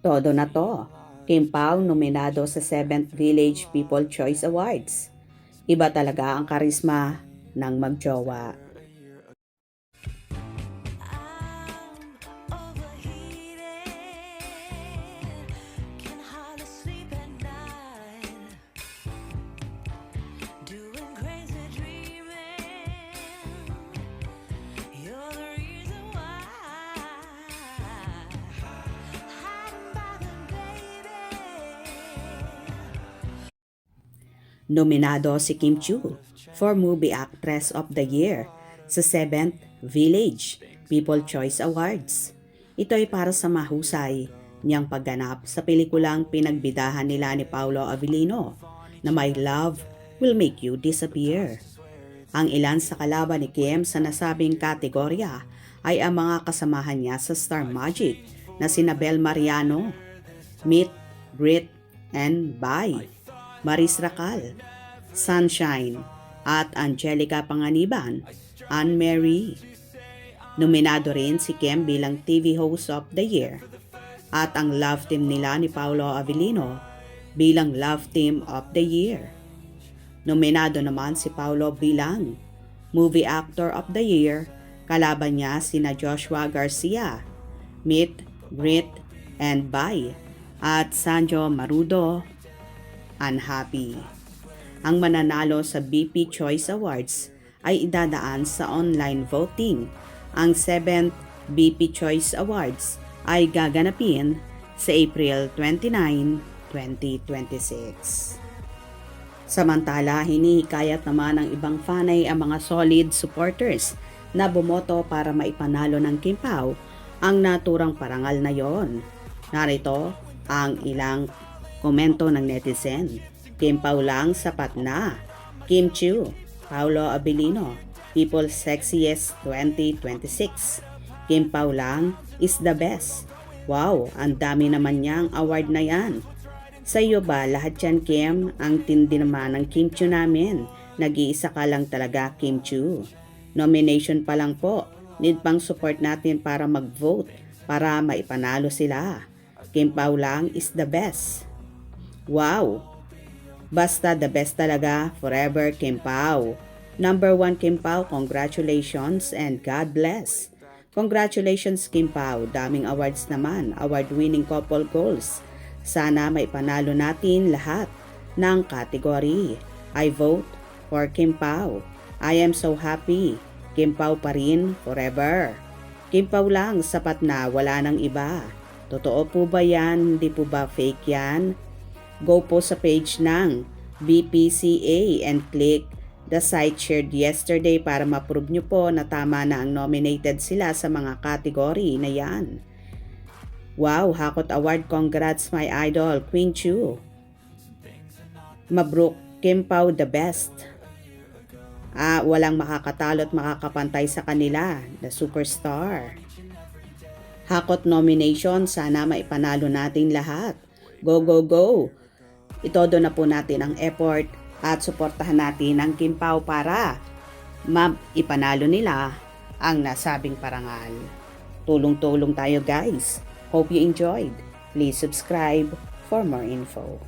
Todo na to. Kim Pao nominado sa 7th Village People Choice Awards. Iba talaga ang karisma ng magjowa. Nominado si Kim Chiu for Movie Actress of the Year sa 7th Village People Choice Awards. Ito ay para sa mahusay niyang pagganap sa pelikulang pinagbidahan nila ni Paolo Avellino na My Love Will Make You Disappear. Ang ilan sa kalaban ni Kim sa nasabing kategorya ay ang mga kasamahan niya sa Star Magic na sina Bel Mariano, Meet, Greet, and Bye, Maris Racal, Sunshine, at Angelica Panganiban, Anne-Marie. Nominado rin si Kim bilang TV Host of the Year at ang love team nila ni Paolo Avellino bilang Love Team of the Year. Nominado naman si Paolo bilang Movie Actor of the Year, kalaban niya sina Joshua Garcia, Meet, Greet, and Bye, at Sanjo Marudo, Unhappy. Ang mananalo sa BP Choice Awards ay idadaan sa online voting. Ang 7th BP Choice Awards ay gaganapin sa April 29, 2026. Samantala, hinihikayat naman ng ibang fanay ang mga solid supporters na bumoto para maipanalo ng Kim Pao ang naturang parangal na yon. Narito ang ilang komento ng netizen. Kim Pao lang sapat na. Kim Chiu, Paolo Avellino, People's Sexiest 2026. Kim Pao lang is the best. Wow, ang dami naman niyang award na yan. Sa iyo ba lahat yan, Kim? Ang tindi naman ng Kim Chiu namin. Nag-iisa ka lang talaga, Kim Chiu. Nomination pa lang po. Need pang support natin para mag-vote para maipanalo sila. Kim Pao lang is the best. Wow! Basta the best talaga, forever Kim Pao. Number 1 Kim Pao, congratulations and God bless. Congratulations Kim Pao, daming awards naman, award-winning couple goals. Sana maipanalo natin lahat ng kategory. I vote for Kim Pao. I am so happy. Kim Pao pa rin, forever. Kim Pao lang, sapat na, wala nang iba. Totoo po ba yan? Hindi po ba fake yan? Go po sa page ng BPCA and click the site shared yesterday para ma-prove nyo po na tama na ang nominated sila sa mga category na yan. Wow, Hakot Award, congrats my idol, Queen Chiu. Mabruk, Kim Pao the best. Walang makakatalo at makakapantay sa kanila, the superstar. Hakot nomination, sana maipanalo natin lahat. Go, go, go! Itodo na po natin ang effort at suportahan natin ang Kim Pao para ipanalo nila ang nasabing parangal. Tulong-tulong tayo guys. Hope you enjoyed. Please subscribe for more info.